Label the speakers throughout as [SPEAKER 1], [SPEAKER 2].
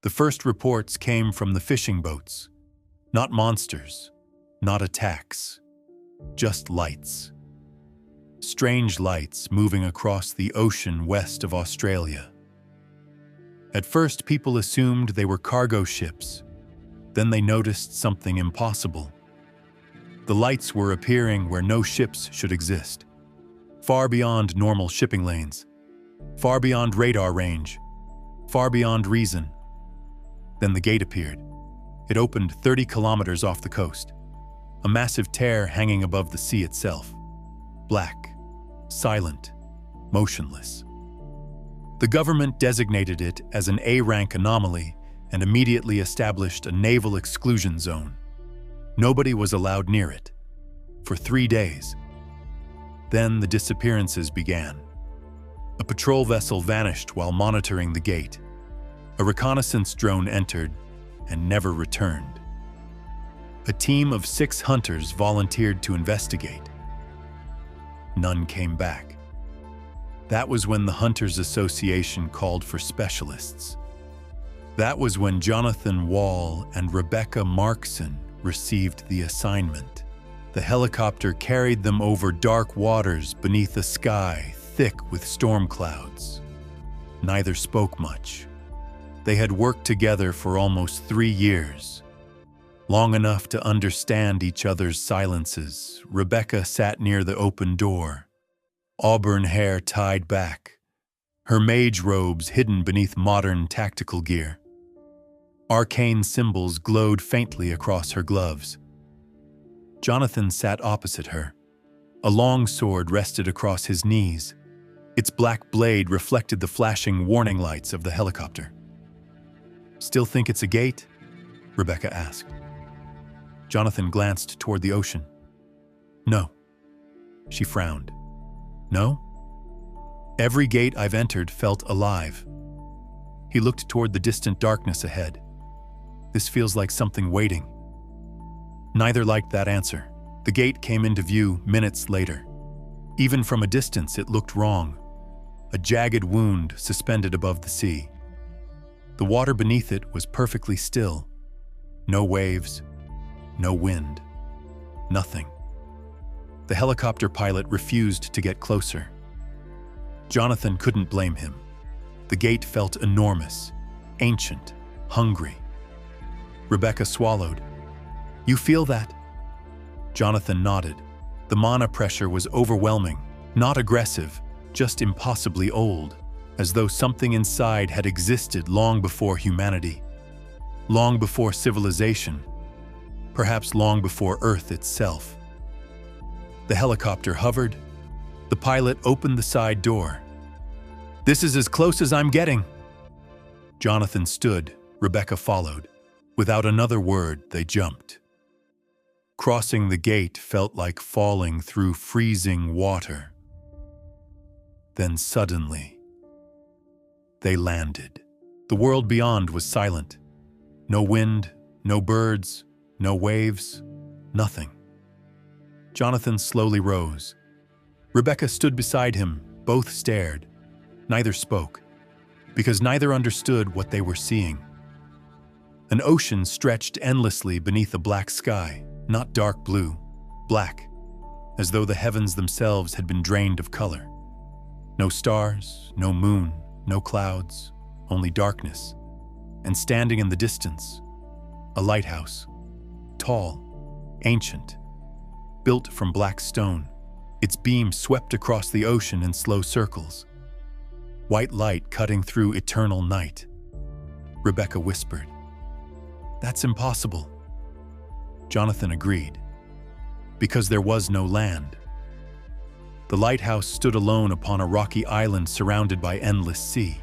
[SPEAKER 1] The first reports came from the fishing boats. Not monsters, not attacks, just lights. Strange lights moving across the ocean west of Australia. At first, people assumed they were cargo ships. Then they noticed something impossible. The lights were appearing where no ships should exist, far beyond normal shipping lanes, far beyond radar range, far beyond reason. Then the gate appeared. It opened 30 kilometers off the coast, a massive tear hanging above the sea itself. Black, silent, motionless. The government designated it as an A-rank anomaly and immediately established a naval exclusion zone. Nobody was allowed near it for 3 days. Then the disappearances began. A patrol vessel vanished while monitoring the gate. A reconnaissance drone entered and never returned. A team of 6 hunters volunteered to investigate. None came back. That was when the Hunters Association called for specialists. That was when Jonathan Wall and Rebecca Markson received the assignment. The helicopter carried them over dark waters beneath a sky thick with storm clouds. Neither spoke much. They had worked together for almost 3 years. Long enough to understand each other's silences, Rebecca sat near the open door, auburn hair tied back, her mage robes hidden beneath modern tactical gear. Arcane symbols glowed faintly across her gloves. Jonathan sat opposite her. A long sword rested across his knees. Its black blade reflected the flashing warning lights of the helicopter. "Still think it's a gate?" Rebecca asked. Jonathan glanced toward the ocean. "No." She frowned. "No? Every gate I've entered felt alive." He looked toward the distant darkness ahead. "This feels like something waiting." Neither liked that answer. The gate came into view minutes later. Even from a distance, it looked wrong. A jagged wound suspended above the sea. The water beneath it was perfectly still. No waves, no wind, nothing. The helicopter pilot refused to get closer. Jonathan couldn't blame him. The gate felt enormous, ancient, hungry. Rebecca swallowed. "You feel that?" Jonathan nodded. The mana pressure was overwhelming, not aggressive, just impossibly old, as though something inside had existed long before humanity, long before civilization, perhaps long before Earth itself. The helicopter hovered. The pilot opened the side door. "This is as close as I'm getting." Jonathan stood. Rebecca followed. Without another word, they jumped. Crossing the gate felt like falling through freezing water. Then suddenly, they landed. The world beyond was silent. No wind, no birds, no waves, nothing. Jonathan slowly rose. Rebecca stood beside him. Both stared. Neither spoke, because neither understood what they were seeing. An ocean stretched endlessly beneath a black sky, not dark blue, black, as though the heavens themselves had been drained of color. No stars, no moon, no clouds, only darkness. And standing in the distance, a lighthouse, tall, ancient, built from black stone. Its beam swept across the ocean in slow circles. White light cutting through eternal night. Rebecca whispered, "That's impossible." Jonathan agreed, because there was no land. The lighthouse stood alone upon a rocky island surrounded by endless sea.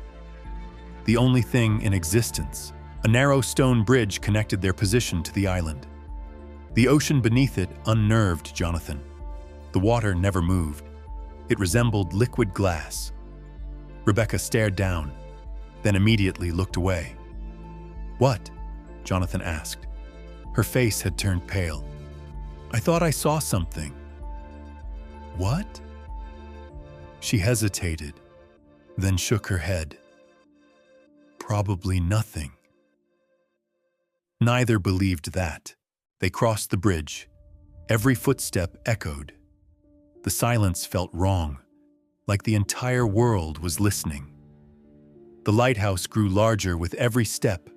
[SPEAKER 1] The only thing in existence, a narrow stone bridge connected their position to the island. The ocean beneath it unnerved Jonathan. The water never moved. It resembled liquid glass. Rebecca stared down, then immediately looked away. "What?" Jonathan asked. Her face had turned pale. "I thought I saw something." "What?" She hesitated, then shook her head. "Probably nothing," Neither believed that. They crossed the bridge. Every footstep echoed. The silence felt wrong, like the entire world was listening. The lighthouse grew larger with every step.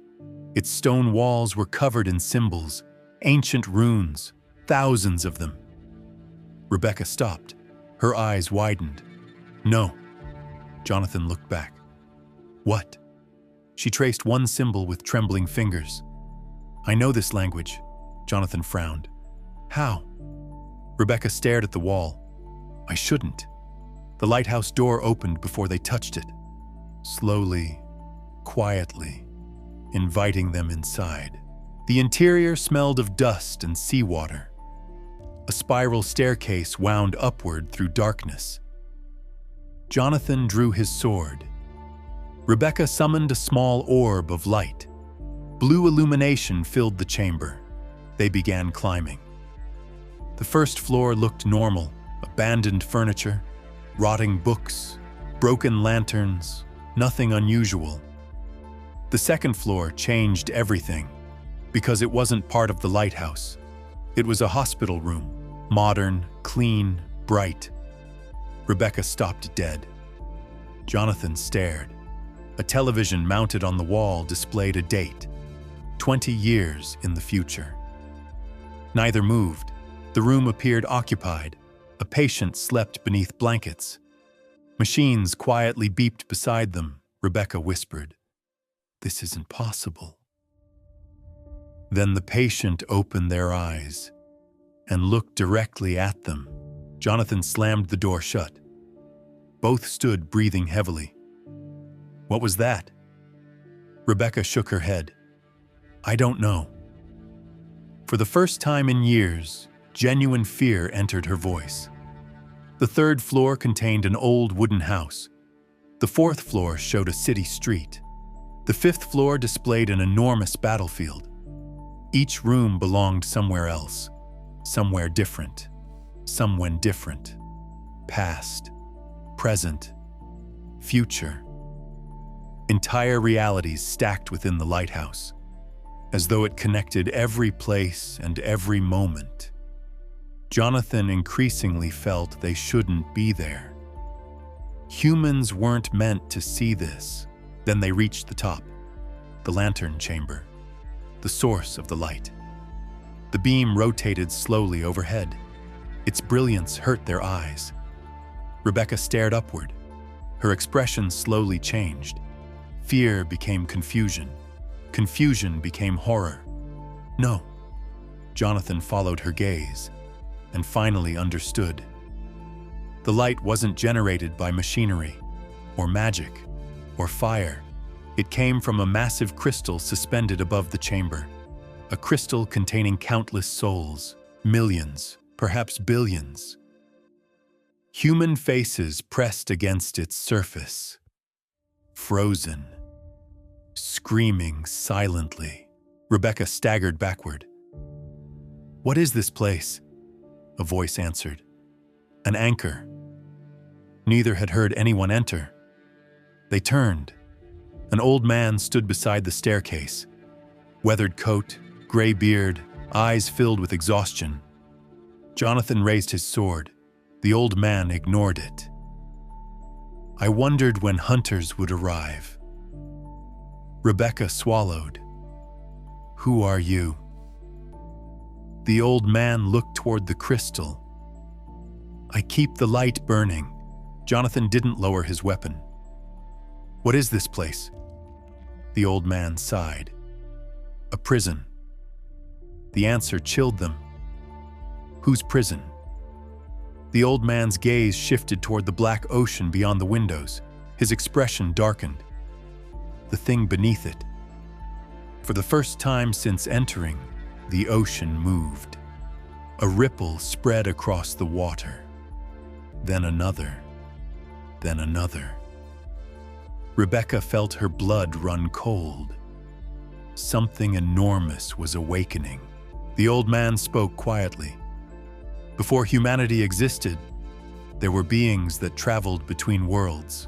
[SPEAKER 1] Its stone walls were covered in symbols, ancient runes, thousands of them. Rebecca stopped. Her eyes widened. No. Jonathan looked back. What? She traced one symbol with trembling fingers. I know this language. Jonathan frowned. How? Rebecca stared at the wall. I shouldn't. The lighthouse door opened before they touched it. Slowly, quietly, inviting them inside. The interior smelled of dust and seawater. A spiral staircase wound upward through darkness. Jonathan drew his sword. Rebecca summoned a small orb of light. Blue illumination filled the chamber. They began climbing. The first floor looked normal, abandoned furniture, rotting books, broken lanterns, nothing unusual. The second floor changed everything, because it wasn't part of the lighthouse. It was a hospital room, modern, clean, bright. Rebecca stopped dead. Jonathan stared. A television mounted on the wall displayed a date, 20 years in the future. Neither moved. The room appeared occupied. A patient slept beneath blankets. Machines quietly beeped beside them. Rebecca whispered, "This isn't possible." Then the patient opened their eyes and looked directly at them. Jonathan slammed the door shut. Both stood breathing heavily. What was that? Rebecca shook her head. I don't know. For the first time in years, genuine fear entered her voice. The third floor contained an old wooden house. The fourth floor showed a city street. The fifth floor displayed an enormous battlefield. Each room belonged somewhere else, somewhere different, someone different. Past, present, future. Entire realities stacked within the lighthouse, as though it connected every place and every moment. Jonathan increasingly felt they shouldn't be there. Humans weren't meant to see this. Then they reached the top, the lantern chamber, the source of the light. The beam rotated slowly overhead. Its brilliance hurt their eyes. Rebecca stared upward. Her expression slowly changed. Fear became confusion. Confusion became horror. No. Jonathan followed her gaze and finally understood. The light wasn't generated by machinery, or magic, or fire. It came from a massive crystal suspended above the chamber. A crystal containing countless souls, millions, perhaps billions. Human faces pressed against its surface, frozen, screaming silently. Rebecca staggered backward. What is this place? A voice answered. An anchor. Neither had heard anyone enter. They turned. An old man stood beside the staircase. Weathered coat, gray beard, eyes filled with exhaustion. Jonathan raised his sword. The old man ignored it. I wondered when hunters would arrive. Rebecca swallowed. Who are you? The old man looked toward the crystal. I keep the light burning. Jonathan didn't lower his weapon. What is this place? The old man sighed. A prison. The answer chilled them. Whose prison? The old man's gaze shifted toward the black ocean beyond the windows. His expression darkened. The thing beneath it. For the first time since entering, the ocean moved. A ripple spread across the water. Then another. Then another. Rebecca felt her blood run cold. Something enormous was awakening. The old man spoke quietly. Before humanity existed, there were beings that traveled between worlds.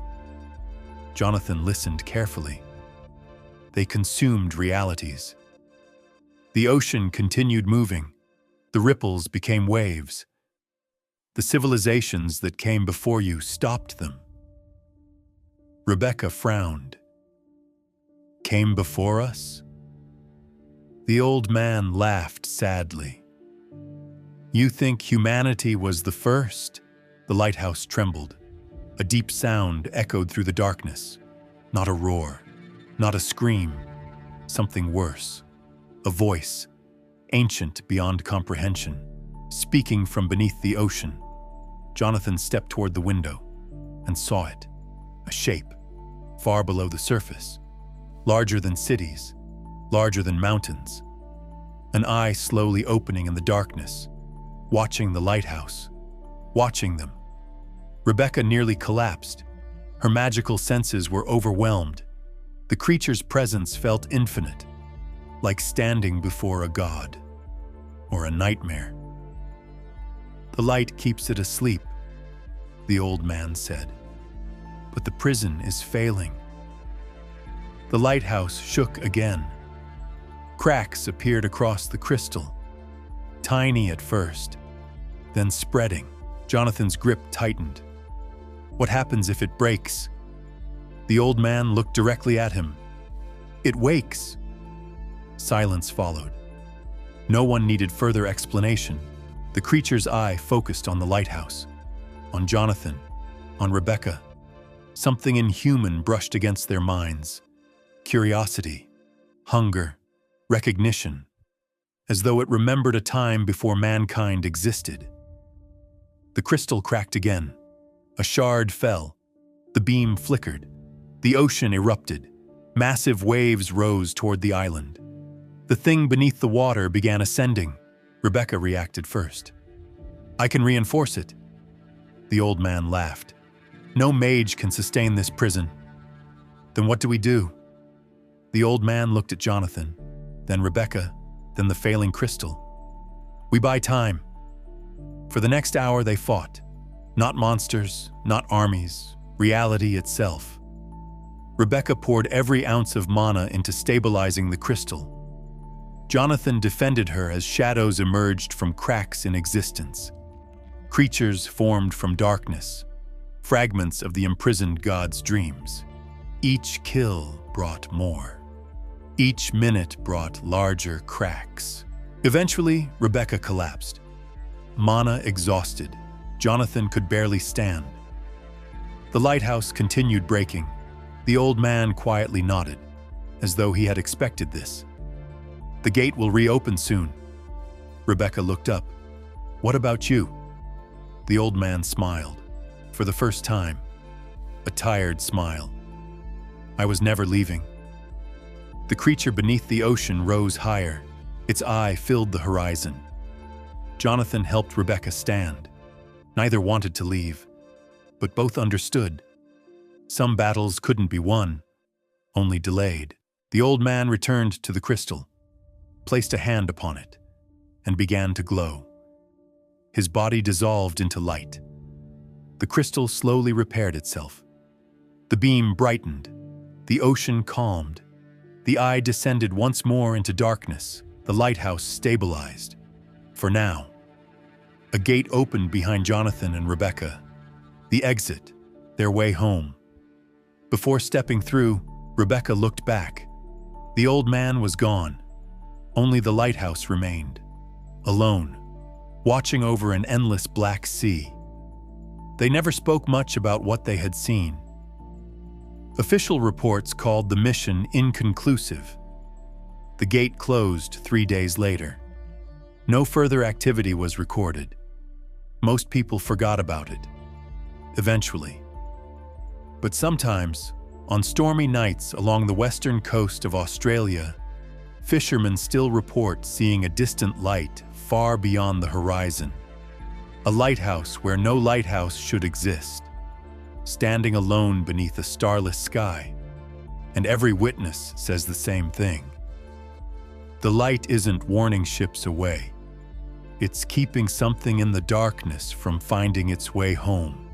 [SPEAKER 1] Jonathan listened carefully. They consumed realities. The ocean continued moving. The ripples became waves. The civilizations that came before you stopped them. Rebecca frowned. Came before us? The old man laughed sadly. You think humanity was the first? The lighthouse trembled. A deep sound echoed through the darkness. Not a roar, not a scream, something worse. A voice, ancient beyond comprehension, speaking from beneath the ocean. Jonathan stepped toward the window and saw it. A shape, far below the surface, larger than cities, larger than mountains. An eye slowly opening in the darkness, watching the lighthouse, watching them. Rebecca nearly collapsed. Her magical senses were overwhelmed. The creature's presence felt infinite, like standing before a god or a nightmare. The light keeps it asleep, the old man said. But the prison is failing. The lighthouse shook again. Cracks appeared across the crystal, tiny at first, then spreading. Jonathan's grip tightened. What happens if it breaks? The old man looked directly at him. It wakes. Silence followed. No one needed further explanation. The creature's eye focused on the lighthouse, on Jonathan, on Rebecca. Something inhuman brushed against their minds. Curiosity, hunger, recognition, as though it remembered a time before mankind existed. The crystal cracked again. A shard fell. The beam flickered. The ocean erupted. Massive waves rose toward the island. The thing beneath the water began ascending. Rebecca reacted first. I can reinforce it. The old man laughed. No mage can sustain this prison. Then what do we do? The old man looked at Jonathan, then Rebecca, then the failing crystal. We buy time. For the next hour they fought. Not monsters, not armies, reality itself. Rebecca poured every ounce of mana into stabilizing the crystal. Jonathan defended her as shadows emerged from cracks in existence. Creatures formed from darkness, fragments of the imprisoned god's dreams. Each kill brought more. Each minute brought larger cracks. Eventually, Rebecca collapsed. Mana exhausted, Jonathan could barely stand. The lighthouse continued breaking. The old man quietly nodded, as though he had expected this. The gate will reopen soon. Rebecca looked up. What about you? The old man smiled, for the first time. A tired smile. I was never leaving. The creature beneath the ocean rose higher. Its eye filled the horizon. Jonathan helped Rebecca stand. Neither wanted to leave, but both understood. Some battles couldn't be won, only delayed. The old man returned to the crystal, placed a hand upon it, and began to glow. His body dissolved into light. The crystal slowly repaired itself. The beam brightened. The ocean calmed. The eye descended once more into darkness. The lighthouse stabilized. For now. A gate opened behind Jonathan and Rebecca. The exit, their way home. Before stepping through, Rebecca looked back. The old man was gone. Only the lighthouse remained, alone, watching over an endless black sea. They never spoke much about what they had seen. Official reports called the mission inconclusive. The gate closed 3 days later. No further activity was recorded. Most people forgot about it, eventually. But sometimes, on stormy nights along the western coast of Australia, fishermen still report seeing a distant light far beyond the horizon. A lighthouse where no lighthouse should exist, standing alone beneath a starless sky. And every witness says the same thing. The light isn't warning ships away. It's keeping something in the darkness from finding its way home.